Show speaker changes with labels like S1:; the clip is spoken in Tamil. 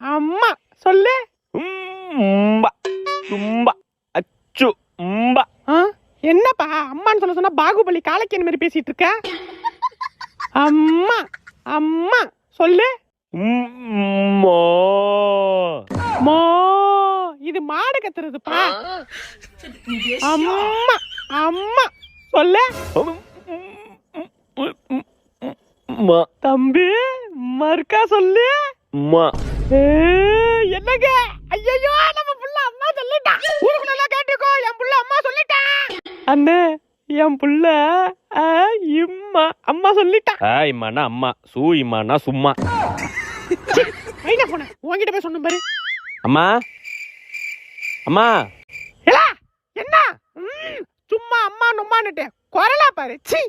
S1: அம்மா சொல்லு.
S2: தும்பா அச்சு உம்பா.
S1: என்னப்பா அம்மான்னு சொல்ல சொன்னா பாகுபலி காலக்கேன் மாதிரி பேசிட்டு இருக்க? அம்மா அம்மா சொல்லு. மோ இது மாடு கத்துறதுப்பா. அம்மா அம்மா சொல்லு. தம்பி மறுக்கா சொல்லு. என்னங்க? ஐயோ நம்ம புள்ள அம்மா சொல்லிட்டா. ஊருக்குள்ள எல்லாம் கேட்டுக்கோ, என் புள்ள அம்மா சொல்லிட்டா. அண்ணே என் புள்ள இம்மா அம்மா சொல்லிட்டா.
S2: இம்மானா அம்மா, சூ இம்மானா சும்மா.
S1: ஐயா போன உன்கிட்ட போய் சொன்ன பாரு.
S2: அம்மா அம்மா
S1: என்ன சும்மா அம்மா நும்மான்னுட்டு குரலா பாரு. சீ